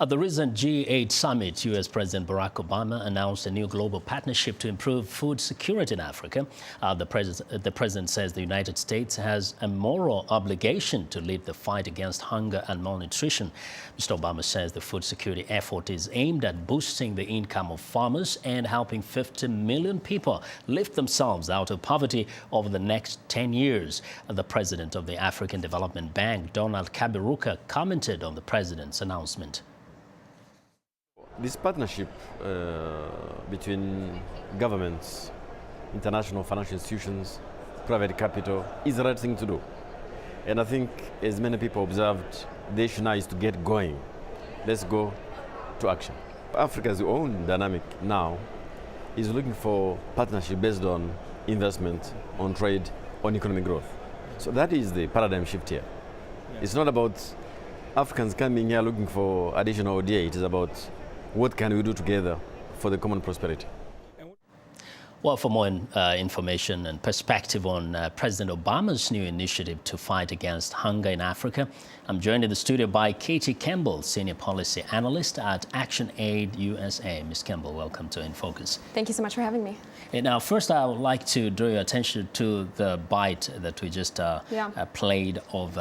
At the recent G8 summit, U.S. President Barack Obama announced a new global partnership to improve food security in Africa. The president says the United States has a moral obligation to lead the fight against hunger and malnutrition. Mr. Obama says the food security effort is aimed at boosting the income of farmers and helping 50 million people lift themselves out of poverty over the next 10 years. The president of the African Development Bank, Donald Kaberuka, commented on the president's announcement. This partnership between governments, international financial institutions, private capital is the right thing to do. And I think, as many people observed, the issue now is to get going. Let's go to action. Africa's own dynamic now is looking for partnership based on investment, on trade, on economic growth. So that is the paradigm shift here. Yeah. It's not about Africans coming here looking for additional ODA. It is about what can we do together for the common prosperity. Well, for more information and perspective on President Obama's new initiative to fight against hunger in Africa, I'm joined in the studio by Katie Campbell, Senior Policy Analyst at ActionAid USA. Ms. Campbell, welcome to In Focus. Thank you so much for having me. And now, first, I would like to draw your attention to the bite that we just played of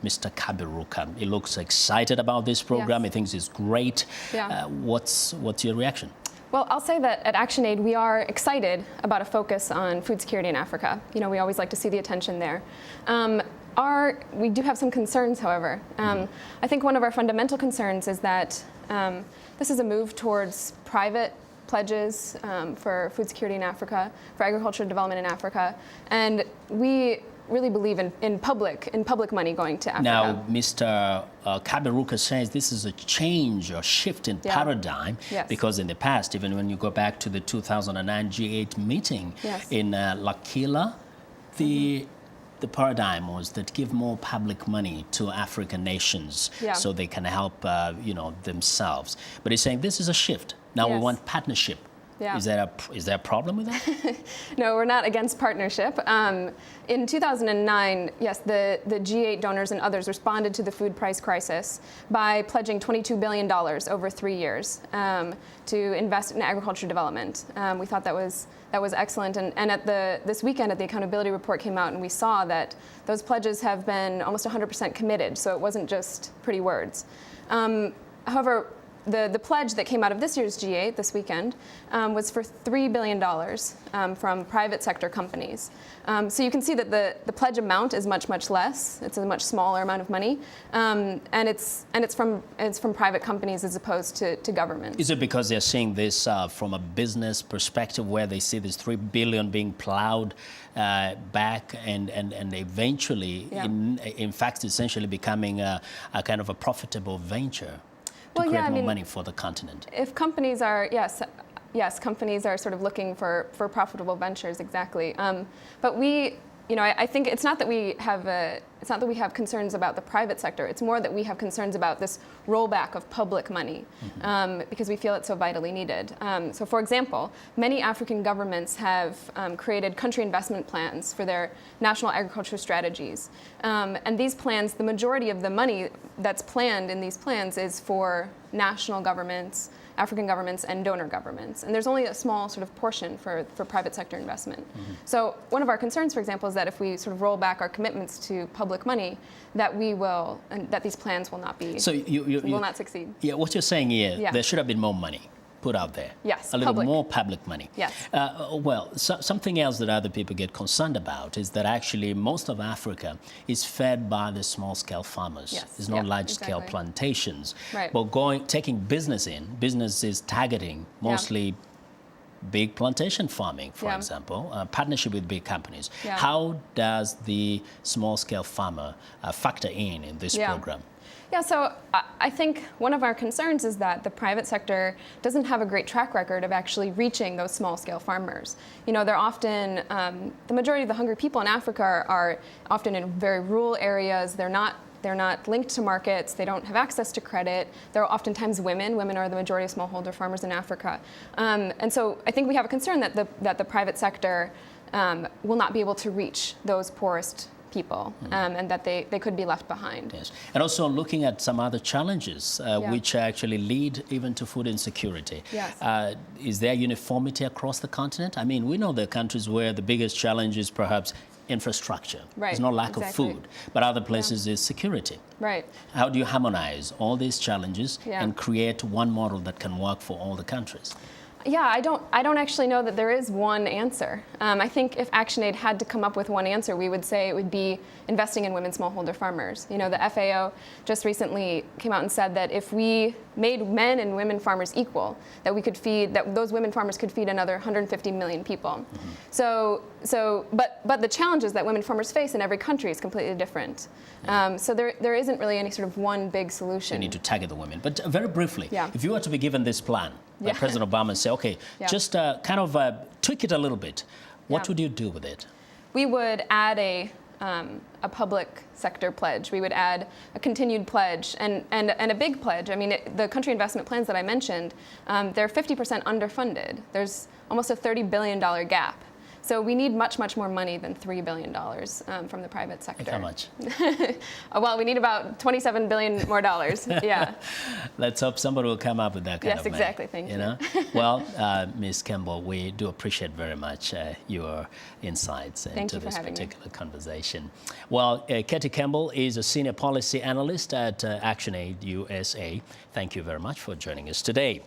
Mr. Kaberuka. He looks excited about this program. Yes. He thinks it's great. Yeah. What's your reaction? Well, I'll say that at ActionAid, we are excited about a focus on food security in Africa. You know, we always like to see the attention there. We do have some concerns, however. I think one of our fundamental concerns is that this is a move towards private pledges for food security in Africa, for agricultural development in Africa, and we really believe in public money going to Africa. Now, Mr. Kaberuka says this is a change or shift in paradigm, because in the past, even when you go back to the 2009 G8 meeting in L'Aquila, the paradigm was that give more public money to African nations so they can help themselves. But he's saying this is a shift. Now we want partnership. Yeah. Is there a problem with that? No, we're not against partnership. In 2009, yes, the G8 donors and others responded to the food price crisis by pledging $22 billion over 3 years to invest in agriculture development. We thought that was excellent. And at this weekend, the accountability report came out, and we saw that those pledges have been almost 100% committed. So it wasn't just pretty words. However, the pledge that came out of this year's G8 this weekend was for $3 billion from private sector companies. So you can see that the pledge amount is much less. It's a much smaller amount of money, and it's from private companies as opposed to government. Is it because they're seeing this from a business perspective, where they see this $3 billion being plowed back and eventually, in fact, essentially becoming a kind of a profitable venture to create more money for the continent? If companies are, yes, companies are sort of looking for profitable ventures, exactly. But I think it's not that we have concerns about the private sector. It's more that we have concerns about this rollback of public money because we feel it's so vitally needed. So, for example, many African governments have created country investment plans for their national agriculture strategies. And these plans, the majority of the money that's planned in these plans is for national governments, African governments, and donor governments. And there's only a small sort of portion for private sector investment. So one of our concerns, for example, is that if we sort of roll back our commitments to public money, that that these plans will not be, will not succeed. Yeah, what you're saying here, there should have been more money put out there. Yes, a little more public money. Yes. Something else that other people get concerned about is that actually most of Africa is fed by the small-scale farmers. Yes. It's not large-scale plantations. Right. But taking business is targeting mostly big plantation farming, for example, partnership with big companies. Yeah. How does the small-scale farmer factor in this program? Yeah, so I think one of our concerns is that the private sector doesn't have a great track record of actually reaching those small-scale farmers. You know, they're often, the majority of the hungry people in Africa are often in very rural areas. They're not linked to markets. They don't have access to credit. They're oftentimes women. Women are the majority of smallholder farmers in Africa. And so I think we have a concern that the private sector will not be able to reach those poorest people, and that they could be left behind. Yes, and also looking at some other challenges which actually lead even to food insecurity. Yes. Is there uniformity across the continent? I mean, we know the countries where the biggest challenge is perhaps infrastructure. Right. There's no lack exactly. of food, but other places is security. Right. How do you harmonize all these challenges and create one model that can work for all the countries? Yeah, I don't actually know that there is one answer. I think if ActionAid had to come up with one answer, we would say it would be investing in women smallholder farmers. You know, the FAO just recently came out and said that if we made men and women farmers equal, that we could feed, that those women farmers could feed another 150 million people. But the challenges that women farmers face in every country is completely different. So there isn't really any sort of one big solution. You need to target the women. But very briefly, if you were to be given this plan, President Obama say, okay, just kind of tweak it a little bit. What would you do with it? We would add a public sector pledge. We would add a continued pledge and a big pledge. I mean, the country investment plans that I mentioned, they're 50% underfunded. There's almost a $30 billion gap. So we need much, much more money than $3 billion from the private sector. Like how much? Well, we need about $27 billion more dollars. Yeah. Let's hope somebody will come up with that kind of money. Yes, exactly. Thank you. Know? Well, Ms. Campbell, we do appreciate very much your insights into this particular conversation. Well, Katie Campbell is a senior policy analyst at ActionAid USA. Thank you very much for joining us today.